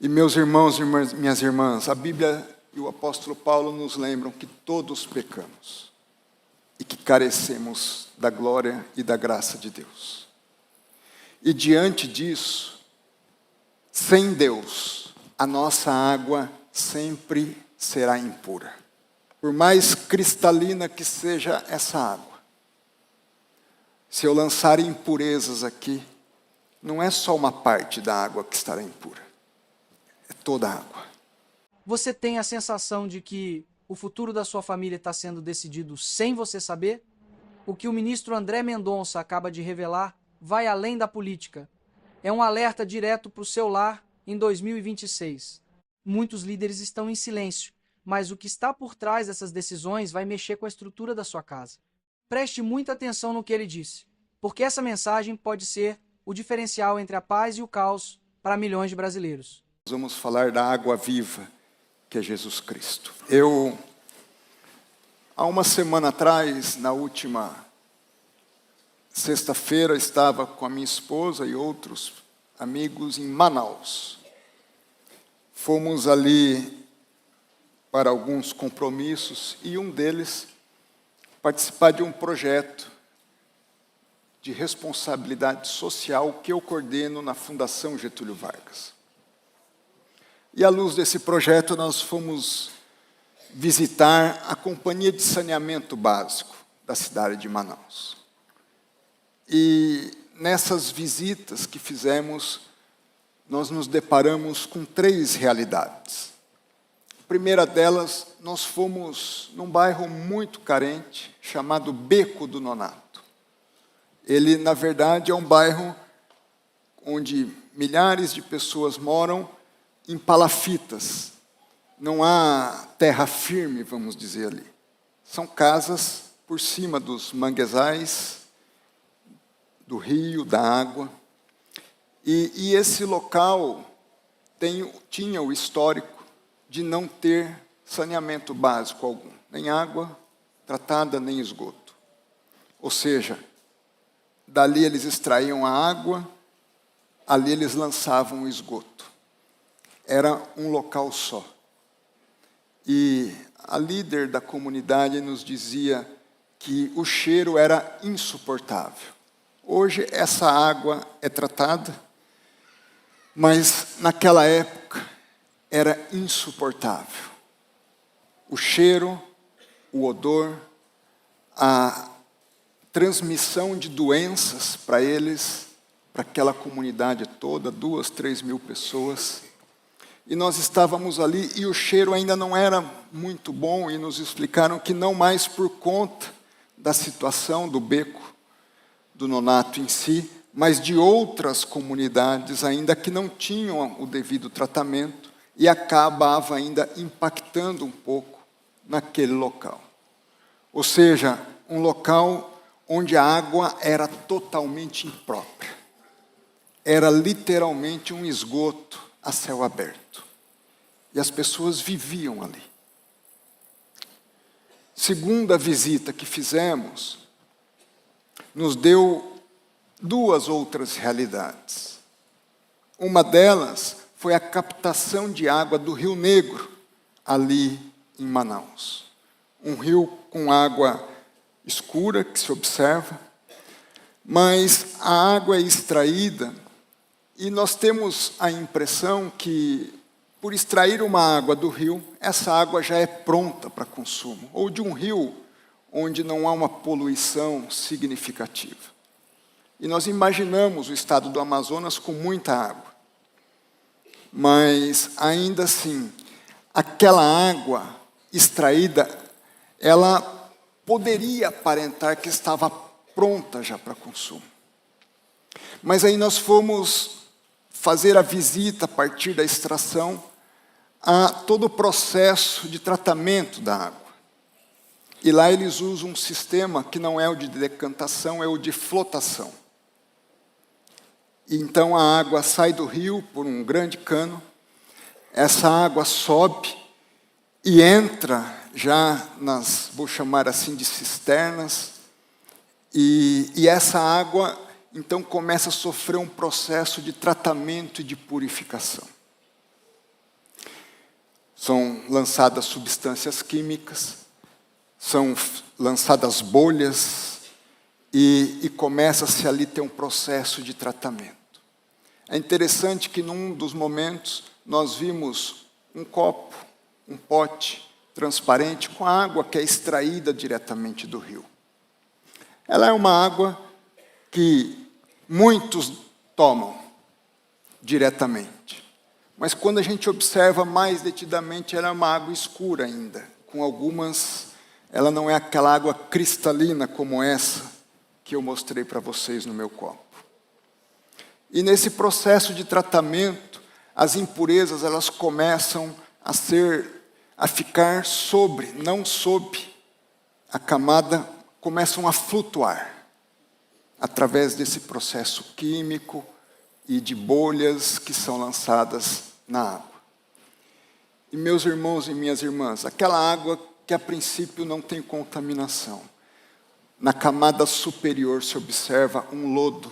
E meus irmãos e minhas irmãs, a Bíblia e o apóstolo Paulo nos lembram que todos pecamos e que carecemos da glória e da graça de Deus. E diante disso, sem Deus, a nossa água sempre será impura. Por mais cristalina que seja essa água, se eu lançar impurezas aqui, não é só uma parte da água que estará impura, é toda a água. Você tem a sensação de que o futuro da sua família está sendo decidido sem você saber? O que o ministro André Mendonça acaba de revelar vai além da política. É um alerta direto para o seu lar em 2026. Muitos líderes estão em silêncio, mas o que está por trás dessas decisões vai mexer com a estrutura da sua casa. Preste muita atenção no que ele disse, porque essa mensagem pode ser o diferencial entre a paz e o caos para milhões de brasileiros. Nós vamos falar da água viva, que é Jesus Cristo. Há uma semana atrás, na última sexta-feira, estava com a minha esposa e outros amigos em Manaus. Fomos ali para alguns compromissos e um deles participar de um projeto de responsabilidade social que eu coordeno na Fundação Getúlio Vargas. E à luz desse projeto nós fomos visitar a Companhia de Saneamento Básico da cidade de Manaus. E nessas visitas que fizemos, nós nos deparamos com 3 realidades. A primeira delas, nós fomos num bairro muito carente, chamado Beco do Nonato. Ele, na verdade, é um bairro onde milhares de pessoas moram em palafitas. Não há terra firme, vamos dizer ali. São casas por cima dos manguezais, do rio, da água. E esse local tinha o histórico de não ter saneamento básico algum, nem água tratada, nem esgoto. Ou seja, dali eles extraíam a água, ali eles lançavam o esgoto. Era um local só. E a líder da comunidade nos dizia que o cheiro era insuportável. Hoje essa água é tratada, mas naquela época era insuportável. O cheiro, o odor, a transmissão de doenças para eles, para aquela comunidade toda, 2, 3 mil pessoas. E nós estávamos ali e o cheiro ainda não era muito bom e nos explicaram que não mais por conta da situação do beco do Nonato em si, mas de outras comunidades ainda que não tinham o devido tratamento e acabava ainda impactando um pouco naquele local. Ou seja, um local onde a água era totalmente imprópria. Era literalmente um esgoto a céu aberto. E as pessoas viviam ali. Segunda visita que fizemos, nos deu 2 outras realidades. Uma delas foi a captação de água do Rio Negro, ali em Manaus. Um rio com água escura, que se observa, mas a água é extraída e nós temos a impressão que, por extrair uma água do rio, essa água já é pronta para consumo, ou de um rio onde não há uma poluição significativa. E nós imaginamos o estado do Amazonas com muita água. Mas, ainda assim, aquela água extraída, ela poderia aparentar que estava pronta já para consumo. Mas aí nós fomos fazer a visita a partir da extração a todo o processo de tratamento da água. E lá eles usam um sistema que não é o de decantação, é o de flotação. E então a água sai do rio por um grande cano, essa água sobe e entra já nas, vou chamar assim, de cisternas, e essa água então começa a sofrer um processo de tratamento e de purificação. São lançadas substâncias químicas, são lançadas bolhas e começa-se ali a ter um processo de tratamento. É interessante que num dos momentos nós vimos um copo, um pote transparente com água que é extraída diretamente do rio. Ela é uma água que muitos tomam diretamente. Mas quando a gente observa mais detidamente, ela é uma água escura ainda. Com algumas, ela não é aquela água cristalina como essa que eu mostrei para vocês no meu copo. E nesse processo de tratamento, as impurezas elas começam a ficar sobre, não sob a camada, começam a flutuar através desse processo químico e de bolhas que são lançadas na água. E meus irmãos e minhas irmãs, aquela água que a princípio não tem contaminação, na camada superior se observa um lodo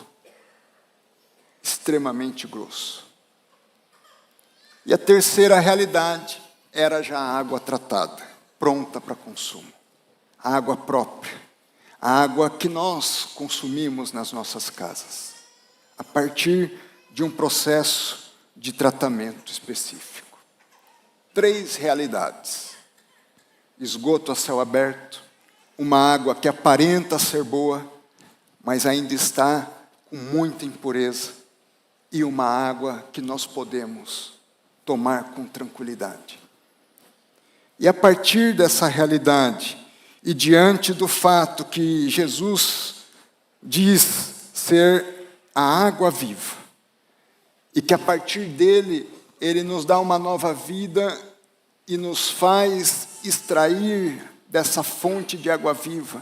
extremamente grosso. E a terceira realidade era já a água tratada, pronta para consumo. A água própria, a água que nós consumimos nas nossas casas, a partir de um processo de tratamento específico. 3 realidades: esgoto a céu aberto, uma água que aparenta ser boa, mas ainda está com muita impureza, e uma água que nós podemos tomar com tranquilidade. E a partir dessa realidade, e diante do fato que Jesus diz ser a água viva, e que a partir dele, ele nos dá uma nova vida e nos faz extrair dessa fonte de água viva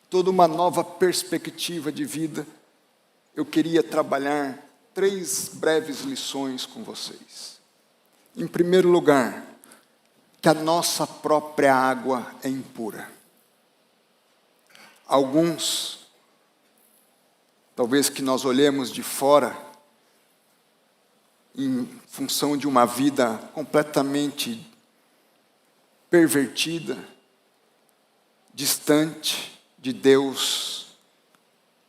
toda uma nova perspectiva de vida, eu queria trabalhar 3 breves lições com vocês. Em primeiro lugar, que a nossa própria água é impura. Alguns, talvez que nós olhemos de fora, em função de uma vida completamente pervertida, distante de Deus,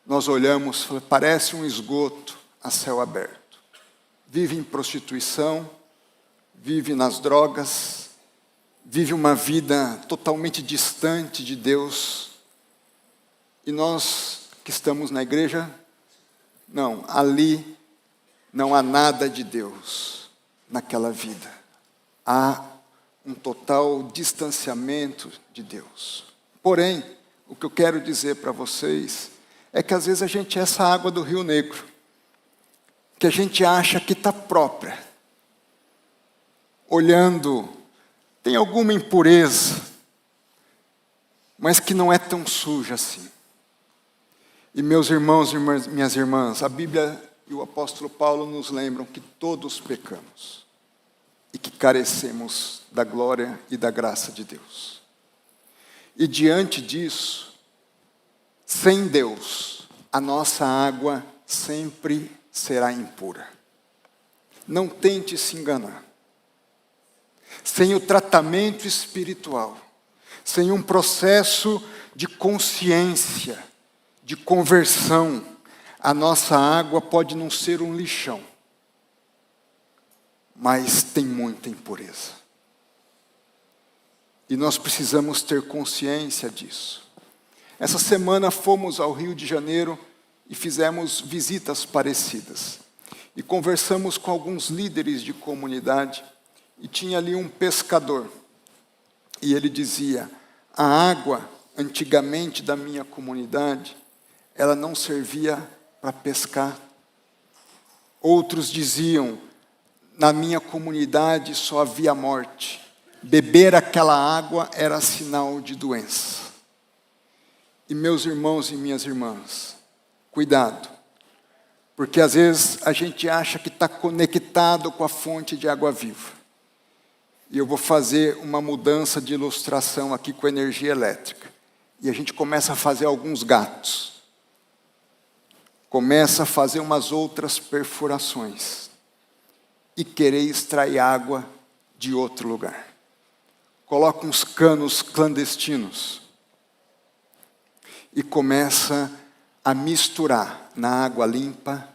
nós olhamos e falamos, parece um esgoto a céu aberto. Vive em prostituição, vive nas drogas, vive uma vida totalmente distante de Deus. E nós que estamos na igreja, não, ali não há nada de Deus naquela vida. Há um total distanciamento de Deus. Porém, o que eu quero dizer para vocês é que às vezes a gente é essa água do Rio Negro, que a gente acha que está própria. Olhando, tem alguma impureza, mas que não é tão suja assim. E meus irmãos e minhas irmãs, a Bíblia e o apóstolo Paulo nos lembram que todos pecamos e que carecemos da glória e da graça de Deus. E diante disso, sem Deus, a nossa água sempre será impura. Não tente se enganar. Sem o tratamento espiritual, sem um processo de consciência, de conversão, a nossa água pode não ser um lixão, mas tem muita impureza. E nós precisamos ter consciência disso. Essa semana fomos ao Rio de Janeiro e fizemos visitas parecidas. E conversamos com alguns líderes de comunidade, e tinha ali um pescador. E ele dizia, a água, antigamente da minha comunidade, ela não servia para pescar. Outros diziam, na minha comunidade só havia morte. Beber aquela água era sinal de doença. E meus irmãos e minhas irmãs, cuidado. Porque às vezes a gente acha que está conectado com a fonte de água viva. E eu vou fazer uma mudança de ilustração aqui com energia elétrica. E a gente começa a fazer alguns gatos. Começa a fazer umas outras perfurações. E querer extrair água de outro lugar. coloca uns canos clandestinos e começa a misturar na água limpa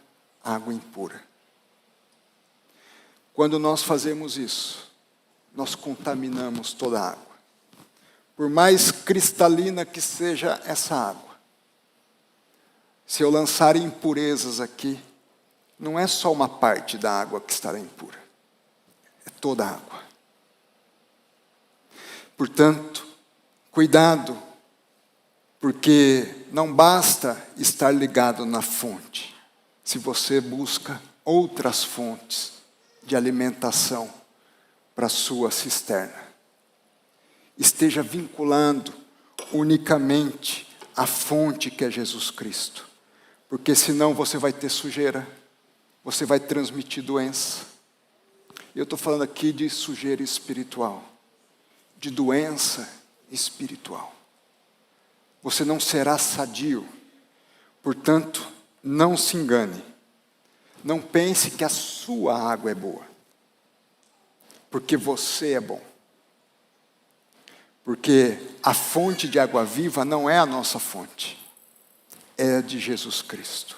água impura. Quando nós fazemos isso, nós contaminamos toda a água. Por mais cristalina que seja essa água, se eu lançar impurezas aqui, não é só uma parte da água que estará impura, é toda a água. Portanto, cuidado, porque não basta estar ligado na fonte, se você busca outras fontes de alimentação para a sua cisterna. Esteja vinculando unicamente a fonte que é Jesus Cristo, porque senão você vai ter sujeira, você vai transmitir doença. Eu estou falando aqui de sujeira espiritual, de doença espiritual. Você não será sadio, portanto, não se engane. Não pense que a sua água é boa, porque você é bom. Porque a fonte de água viva não é a nossa fonte, é a de Jesus Cristo.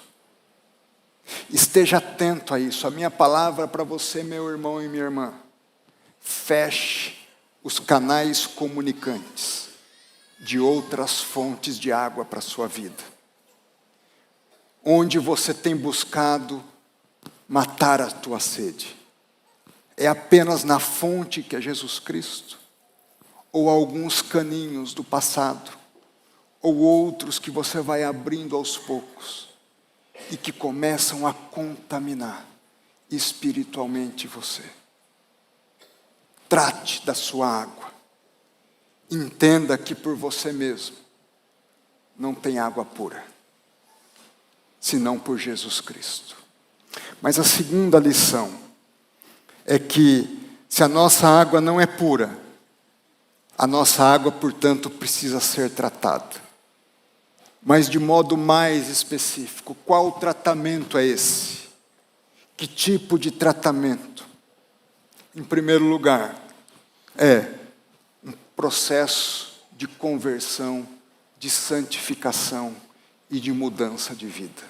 Esteja atento a isso. A minha palavra para você, meu irmão e minha irmã: feche os canais comunicantes de outras fontes de água para a sua vida. Onde você tem buscado matar a tua sede? É apenas na fonte que é Jesus Cristo? Ou alguns caninhos do passado? Ou outros que você vai abrindo aos poucos e que começam a contaminar espiritualmente você? Trate da sua água. Entenda que por você mesmo não tem água pura, senão por Jesus Cristo. Mas a segunda lição é que se a nossa água não é pura, a nossa água, portanto, precisa ser tratada. Mas de modo mais específico, qual tratamento é esse? Que tipo de tratamento? Em primeiro lugar, é um processo de conversão, de santificação e de mudança de vida.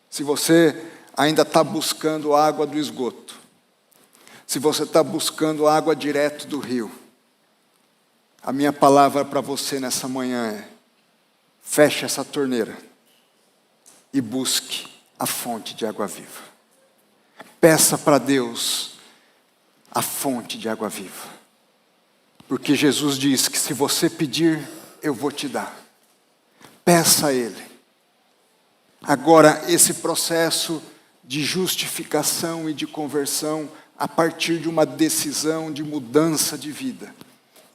Se você ainda está buscando água do esgoto, se você está buscando água direto do rio, a minha palavra para você nessa manhã é: feche essa torneira e busque a fonte de água viva. Peça para Deus a fonte de água viva. Porque Jesus diz que se você pedir, eu vou te dar. Peça a Ele. Agora, esse processo de justificação e de conversão, a partir de uma decisão de mudança de vida,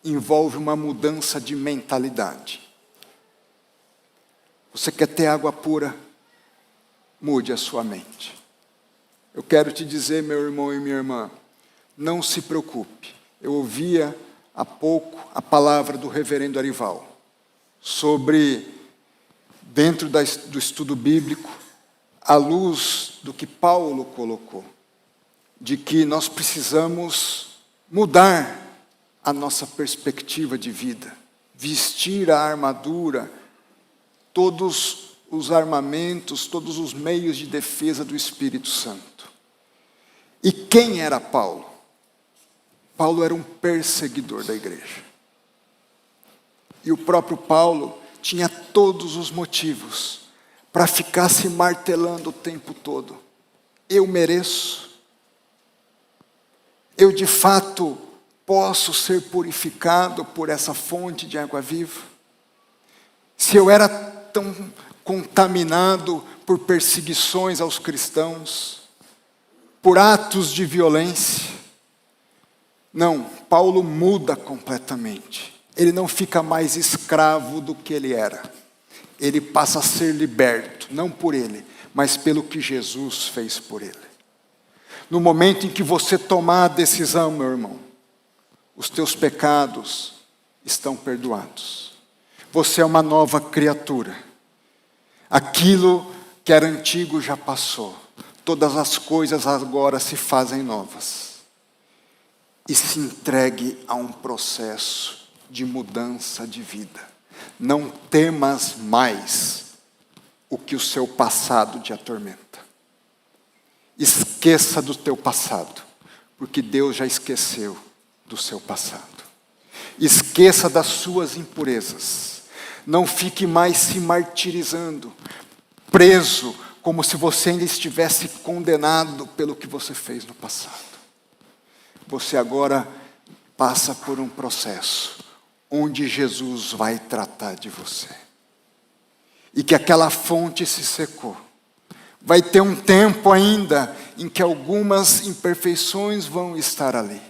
envolve uma mudança de mentalidade. Você quer ter água pura? Mude a sua mente. Eu quero te dizer, meu irmão e minha irmã, não se preocupe. Eu ouvia há pouco a palavra do reverendo Arival sobre, dentro do estudo bíblico, à luz do que Paulo colocou, de que nós precisamos mudar a nossa perspectiva de vida, vestir a armadura, todos os armamentos, todos os meios de defesa do Espírito Santo. E quem era Paulo? Paulo era um perseguidor da igreja. E o próprio Paulo tinha todos os motivos para ficar se martelando o tempo todo. Eu mereço. Eu de fato posso ser purificado por essa fonte de água viva? Se eu era tão contaminado por perseguições aos cristãos, por atos de violência. Não, Paulo muda completamente. Ele não fica mais escravo do que ele era. Ele passa a ser liberto, não por ele, mas pelo que Jesus fez por ele. No momento em que você tomar a decisão, meu irmão, os teus pecados estão perdoados. Você é uma nova criatura. Aquilo que era antigo já passou. Todas as coisas agora se fazem novas. e se entregue a um processo de mudança de vida. Não temas mais o que o seu passado te atormenta. Esqueça do teu passado, porque Deus já esqueceu do seu passado. Esqueça das suas impurezas. Não fique mais se martirizando, preso, como se você ainda estivesse condenado pelo que você fez no passado. Você agora passa por um processo onde Jesus vai tratar de você. E que aquela fonte se secou. Vai ter um tempo ainda em que algumas imperfeições vão estar ali.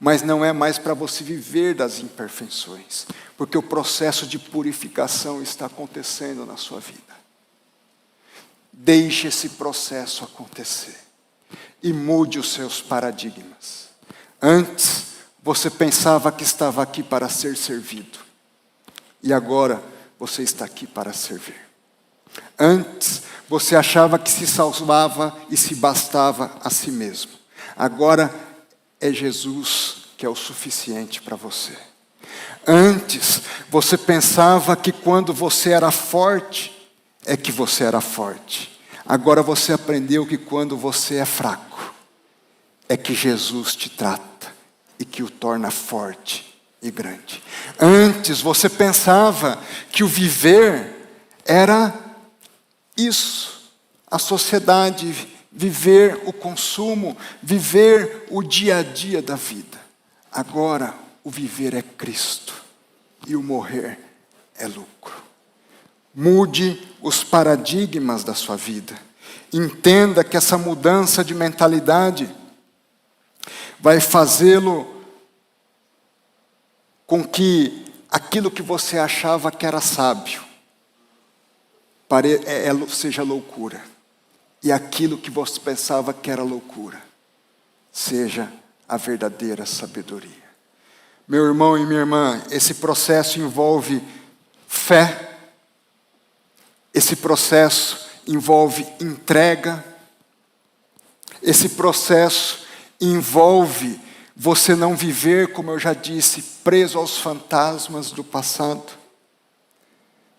Mas não é mais para você viver das imperfeições, porque o processo de purificação está acontecendo na sua vida. Deixe esse processo acontecer e mude os seus paradigmas. Antes, você pensava que estava aqui para ser servido, e agora você está aqui para servir. Antes, você achava que se salvava e se bastava a si mesmo. Agora, é Jesus que é o suficiente para você. Antes, você pensava que quando você era forte, é que você era forte. Agora você aprendeu que quando você é fraco, é que Jesus te trata e que o torna forte e grande. Antes, você pensava que o viver era isso, a sociedade, viver o consumo, viver o dia a dia da vida. Agora, o viver é Cristo e o morrer é lucro. Mude os paradigmas da sua vida. Entenda que essa mudança de mentalidade vai fazê-lo com que aquilo que você achava que era sábio seja loucura. E aquilo que você pensava que era loucura seja a verdadeira sabedoria. Meu irmão e minha irmã, esse processo envolve fé, esse processo envolve entrega, esse processo envolve você não viver, como eu já disse, preso aos fantasmas do passado,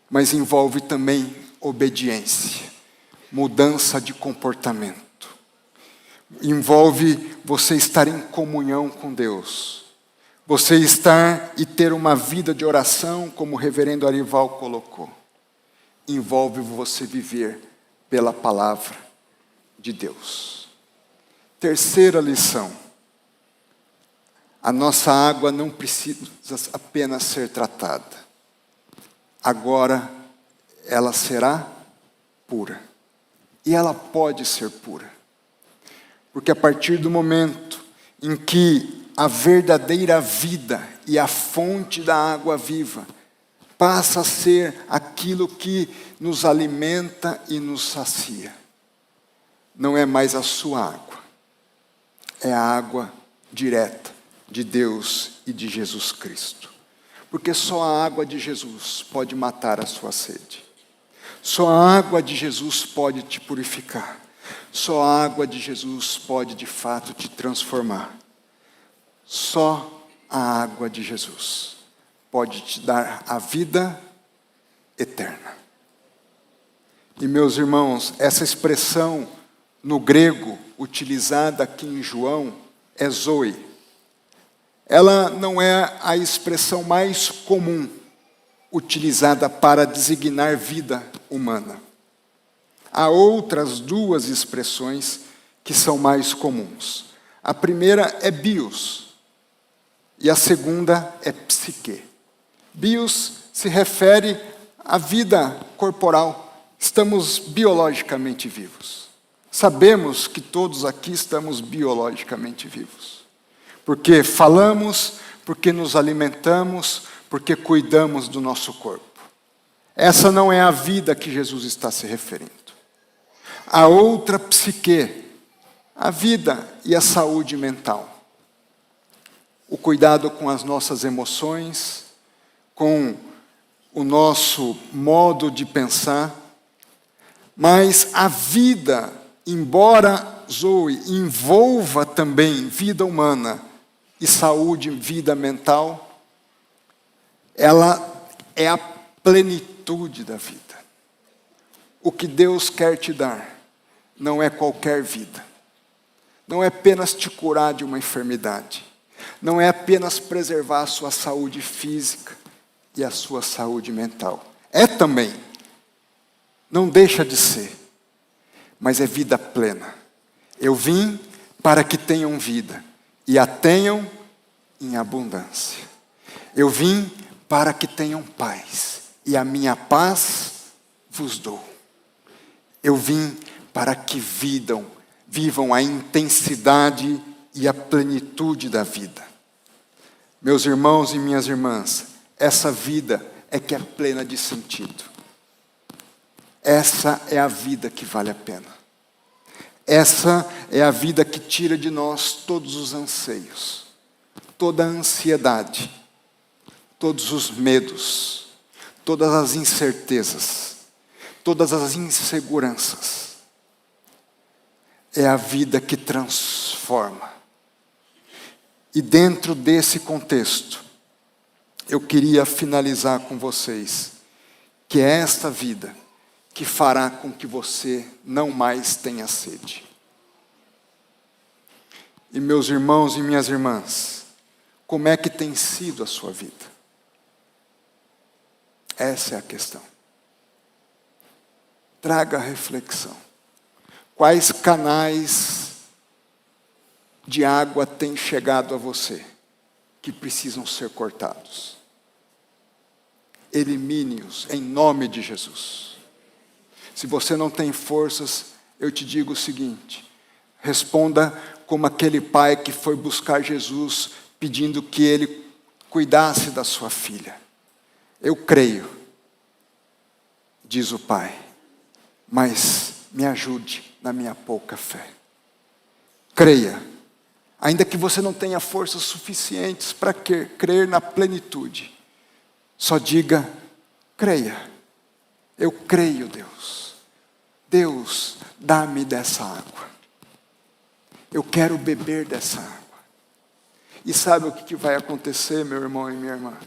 mas envolve também obediência, mudança de comportamento. Envolve você estar em comunhão com Deus. Você estar e ter uma vida de oração, como o reverendo Arival colocou. Envolve você viver pela palavra de Deus. Terceira lição. A nossa água não precisa apenas ser tratada. Agora ela será pura. E ela pode ser pura. Porque a partir do momento em que a verdadeira vida e a fonte da água viva passa a ser aquilo que nos alimenta e nos sacia, não é mais a sua água, é a água direta de Deus e de Jesus Cristo. Porque só a água de Jesus pode matar a sua sede. Só a água de Jesus pode te purificar. Só a água de Jesus pode de fato te transformar. Só a água de Jesus pode te dar a vida eterna. E meus irmãos, essa expressão no grego utilizada aqui em João é zoe. Ela não é a expressão mais comum utilizada para designar vida humana. Há outras duas expressões que são mais comuns. A primeira é bios e a segunda é psique. Bios se refere à vida corporal. Estamos biologicamente vivos. Sabemos que todos aqui estamos biologicamente vivos. Porque falamos, porque nos alimentamos, porque cuidamos do nosso corpo. Essa não é a vida que Jesus está se referindo. A outra psique, a vida e a saúde mental. O cuidado com as nossas emoções, com o nosso modo de pensar. Mas a vida, embora zoe, envolva também vida humana, e saúde, vida mental, ela é a plenitude da vida. O que Deus quer te dar não é qualquer vida. Não é apenas te curar de uma enfermidade. Não é apenas preservar a sua saúde física e a sua saúde mental. É também. Não deixa de ser. Mas é vida plena. Eu vim para que tenham vida e a tenham em abundância. Eu vim para que tenham paz e a minha paz vos dou. Eu vim para que vivam a intensidade e a plenitude da vida. Meus irmãos e minhas irmãs, essa vida é que é plena de sentido. Essa é a vida que vale a pena. Essa é a vida que tira de nós todos os anseios, toda a ansiedade, todos os medos, todas as incertezas, todas as inseguranças. É a vida que transforma. E dentro desse contexto, eu queria finalizar com vocês que é esta vida que fará com que você não mais tenha sede. E meus irmãos e minhas irmãs, como é que tem sido a sua vida? Essa é a questão. Traga a reflexão. Quais canais de água têm chegado a você que precisam ser cortados? Elimine-os em nome de Jesus. Se você não tem forças, eu te digo o seguinte: responda como aquele pai que foi buscar Jesus pedindo que ele cuidasse da sua filha. Eu creio, diz o pai, mas me ajude na minha pouca fé. Creia, ainda que você não tenha forças suficientes para crer na plenitude, só diga, creia. Eu creio, Deus. Deus, dá-me dessa água. Eu quero beber dessa água. E sabe o que vai acontecer, meu irmão e minha irmã?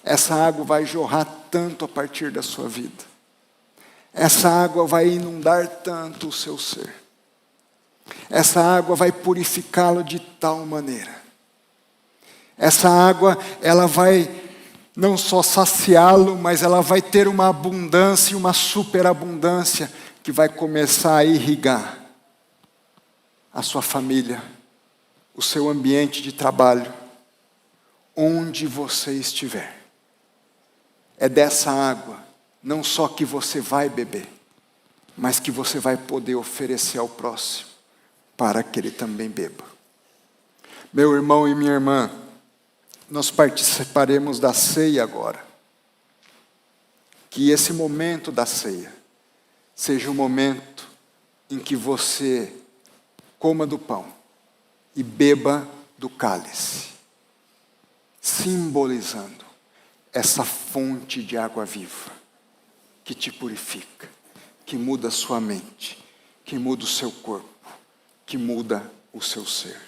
Essa água vai jorrar tanto a partir da sua vida. Essa água vai inundar tanto o seu ser. Essa água vai purificá-lo de tal maneira. Essa água, ela vai não só saciá-lo, mas ela vai ter uma abundância, uma superabundância, que vai começar a irrigar a sua família, o seu ambiente de trabalho, onde você estiver. É dessa água, não só que você vai beber, mas que você vai poder oferecer ao próximo, para que ele também beba. Meu irmão e minha irmã, nós participaremos da ceia agora. Que esse momento da ceia seja o momento em que você coma do pão e beba do cálice, simbolizando essa fonte de água viva que te purifica, que muda a sua mente, que muda o seu corpo, que muda o seu ser.